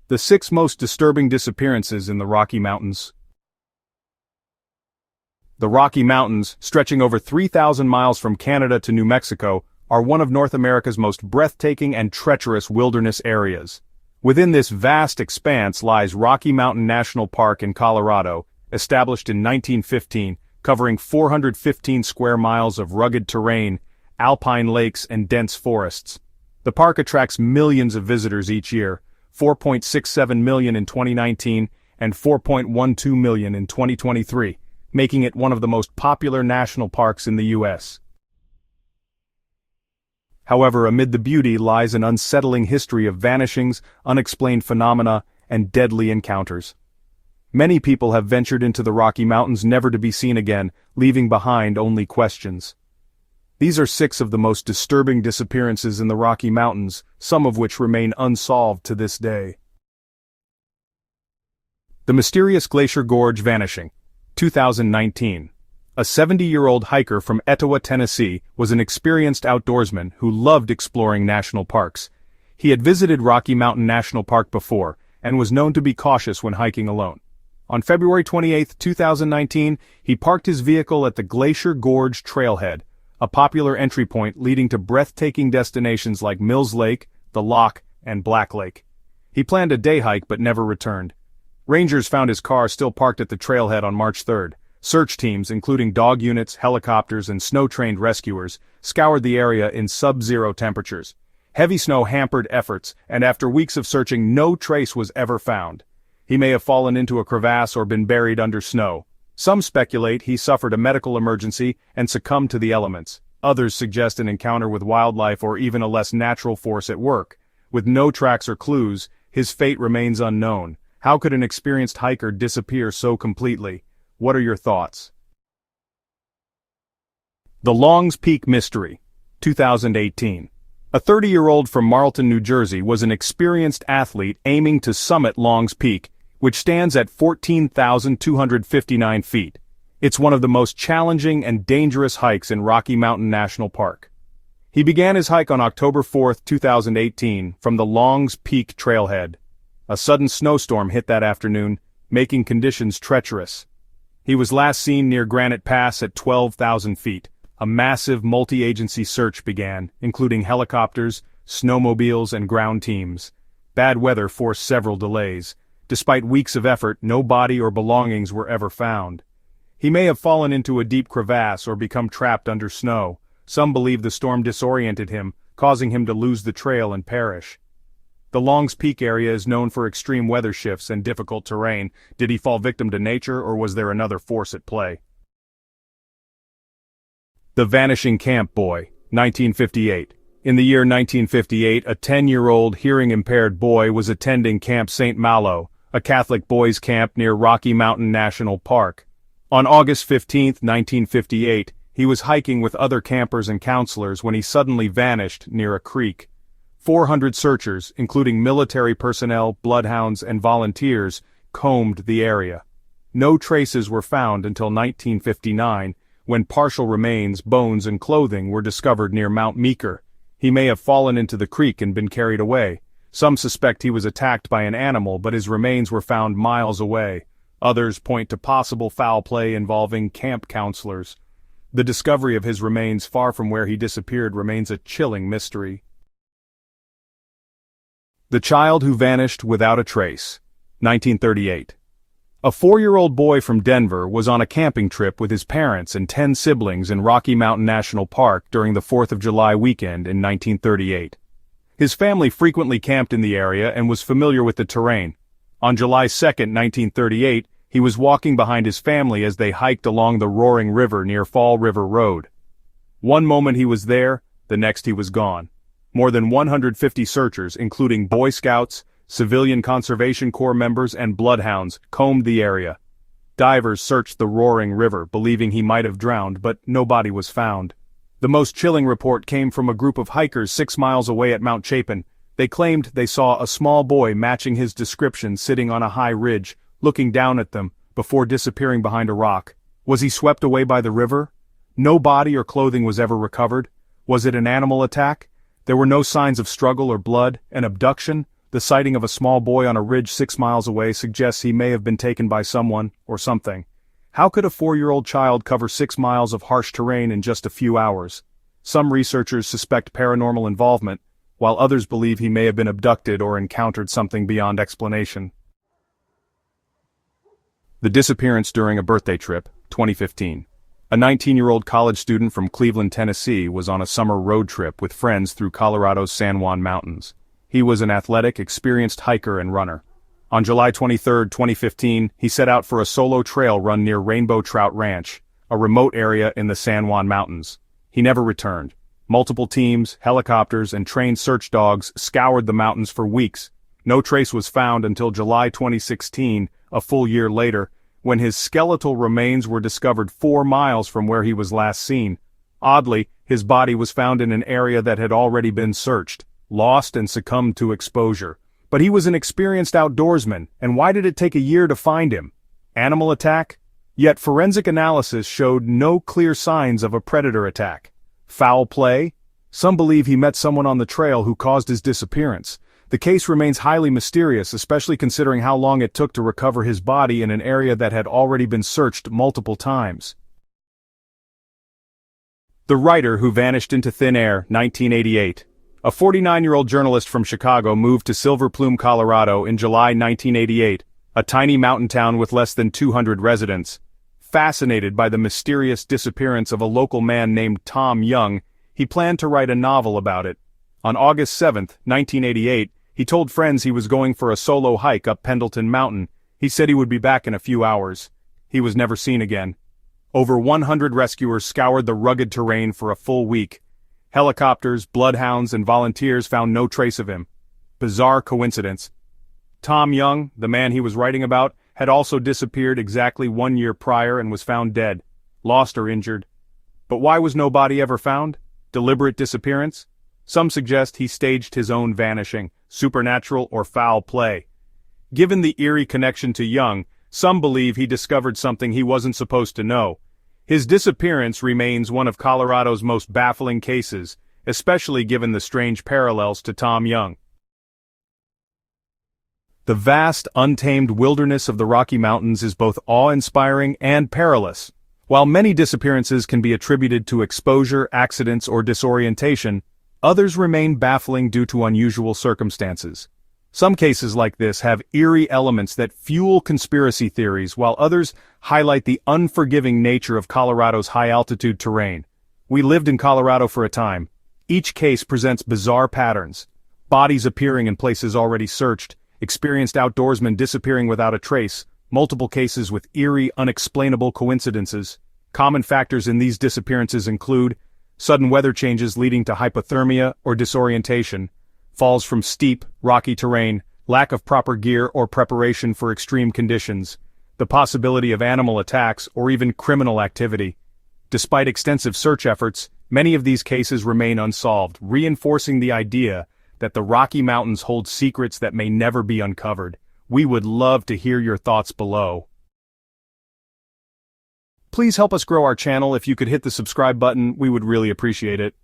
The 6 most disturbing disappearances in the Rocky Mountains. The Rocky Mountains, stretching over 3,000 miles from Canada to New Mexico, are one of North America's most breathtaking and treacherous wilderness areas. Within this vast expanse lies Rocky Mountain National Park in Colorado, established in 1915, covering 415 square miles of rugged terrain, alpine lakes and dense forests. The park attracts millions of visitors each year, 4.67 million in 2019 and 4.12 million in 2023, making it one of the most popular national parks in the U.S. However, amid the beauty lies an unsettling history of vanishings, unexplained phenomena, and deadly encounters. Many people have ventured into the Rocky Mountains never to be seen again, leaving behind only questions. These are 6 of the most disturbing disappearances in the Rocky Mountains, some of which remain unsolved to this day. The mysterious Glacier Gorge vanishing. 2019. A 70-year-old hiker from Etowah, Tennessee, was an experienced outdoorsman who loved exploring national parks. He had visited Rocky Mountain National Park before, and was known to be cautious when hiking alone. On February 28, 2019, he parked his vehicle at the Glacier Gorge trailhead, a popular entry point leading to breathtaking destinations like Mills Lake, The Lock, and Black Lake. He planned a day hike but never returned. Rangers found his car still parked at the trailhead on March 3rd. Search teams, including dog units, helicopters, and snow-trained rescuers, scoured the area in sub-zero temperatures. Heavy snow hampered efforts, and after weeks of searching, no trace was ever found. He may have fallen into a crevasse or been buried under snow. Some speculate he suffered a medical emergency and succumbed to the elements. Others suggest an encounter with wildlife or even a less natural force at work. With no tracks or clues, his fate remains unknown. How could an experienced hiker disappear so completely? What are your thoughts? The Longs Peak Mystery. 2018. A 30-year-old from Marlton, New Jersey was an experienced athlete aiming to summit Longs Peak, which stands at 14,259 feet. It's one of the most challenging and dangerous hikes in Rocky Mountain National Park. He began his hike on October 4, 2018, from the Longs Peak trailhead. A sudden snowstorm hit that afternoon, making conditions treacherous. He was last seen near Granite Pass at 12,000 feet. A massive multi-agency search began, including helicopters, snowmobiles, and ground teams. Bad weather forced several delays. Despite weeks of effort, no body or belongings were ever found. He may have fallen into a deep crevasse or become trapped under snow. Some believe the storm disoriented him, causing him to lose the trail and perish. The Longs Peak area is known for extreme weather shifts and difficult terrain. Did he fall victim to nature, or was there another force at play? The Vanishing Camp Boy. 1958. In the year 1958, a 10-year-old hearing-impaired boy was attending Camp St. Malo, a Catholic boys' camp near Rocky Mountain National Park. On August 15, 1958, he was hiking with other campers and counselors when he suddenly vanished near a creek. 400 searchers, including military personnel, bloodhounds, and volunteers, combed the area. No traces were found until 1959, when partial remains, bones, and clothing were discovered near Mount Meeker. He may have fallen into the creek and been carried away. Some suspect he was attacked by an animal, but his remains were found miles away. Others point to possible foul play involving camp counselors. The discovery of his remains far from where he disappeared remains a chilling mystery. The Child Who Vanished Without a Trace. 1938. A 4-year-old boy from Denver was on a camping trip with his parents and 10 siblings in Rocky Mountain National Park during the 4th of July weekend in 1938. His family frequently camped in the area and was familiar with the terrain. On July 2, 1938, he was walking behind his family as they hiked along the Roaring River near Fall River Road. One moment he was there, the next he was gone. More than 150 searchers, including Boy Scouts, Civilian Conservation Corps members, and bloodhounds, combed the area. Divers searched the Roaring River, believing he might have drowned, but no body was found. The most chilling report came from a group of hikers 6 miles away at Mount Chapin. They claimed they saw a small boy matching his description sitting on a high ridge, looking down at them, before disappearing behind a rock. Was he swept away by the river? No body or clothing was ever recovered. Was it an animal attack? There were no signs of struggle or blood, an abduction, The sighting of a small boy on a ridge 6 miles away suggests he may have been taken by someone, or something. How could a 4-year-old child cover 6 miles of harsh terrain in just a few hours? Some researchers suspect paranormal involvement, while others believe he may have been abducted or encountered something beyond explanation. The disappearance during a birthday trip, 2015. A 19-year-old college student from Cleveland, Tennessee was on a summer road trip with friends through Colorado's San Juan Mountains. He was an athletic, experienced hiker and runner. On July 23, 2015, he set out for a solo trail run near Rainbow Trout Ranch, a remote area in the San Juan Mountains. He never returned. Multiple teams, helicopters, and trained search dogs scoured the mountains for weeks. No trace was found until July 2016, a full year later, when his skeletal remains were discovered 4 miles from where he was last seen. Oddly, his body was found in an area that had already been searched, lost and succumbed to exposure. But he was an experienced outdoorsman, and why did it take a year to find him? Animal attack? Yet forensic analysis showed no clear signs of a predator attack. Foul play? Some believe he met someone on the trail who caused his disappearance. The case remains highly mysterious, especially considering how long it took to recover his body in an area that had already been searched multiple times. The Writer Who Vanished into Thin Air, 1988. A 49-year-old journalist from Chicago moved to Silver Plume, Colorado in July 1988, a tiny mountain town with less than 200 residents. Fascinated by the mysterious disappearance of a local man named Tom Young, he planned to write a novel about it. On August 7, 1988, he told friends he was going for a solo hike up Pendleton Mountain. He said he would be back in a few hours. He was never seen again. Over 100 rescuers scoured the rugged terrain for a full week. Helicopters, bloodhounds, and volunteers found no trace of him. Bizarre coincidence. Tom Young, the man he was writing about, had also disappeared exactly 1 year prior and was found dead, lost or injured. But why was no body ever found? Deliberate disappearance? Some suggest he staged his own vanishing, supernatural or foul play. Given the eerie connection to Young, some believe he discovered something he wasn't supposed to know. His disappearance remains one of Colorado's most baffling cases, especially given the strange parallels to Tom Young. The vast, untamed wilderness of the Rocky Mountains is both awe-inspiring and perilous. While many disappearances can be attributed to exposure, accidents, or disorientation, others remain baffling due to unusual circumstances. Some cases like this have eerie elements that fuel conspiracy theories, while others highlight the unforgiving nature of Colorado's high-altitude terrain. We lived in Colorado for a time. Each case presents bizarre patterns. Bodies appearing in places already searched, experienced outdoorsmen disappearing without a trace, multiple cases with eerie, unexplainable coincidences. Common factors in these disappearances include sudden weather changes leading to hypothermia or disorientation, falls from steep, rocky terrain, lack of proper gear or preparation for extreme conditions, the possibility of animal attacks or even criminal activity. Despite extensive search efforts, many of these cases remain unsolved, reinforcing the idea that the Rocky Mountains hold secrets that may never be uncovered. We would love to hear your thoughts below. Please help us grow our channel. If you could hit the subscribe button, we would really appreciate it.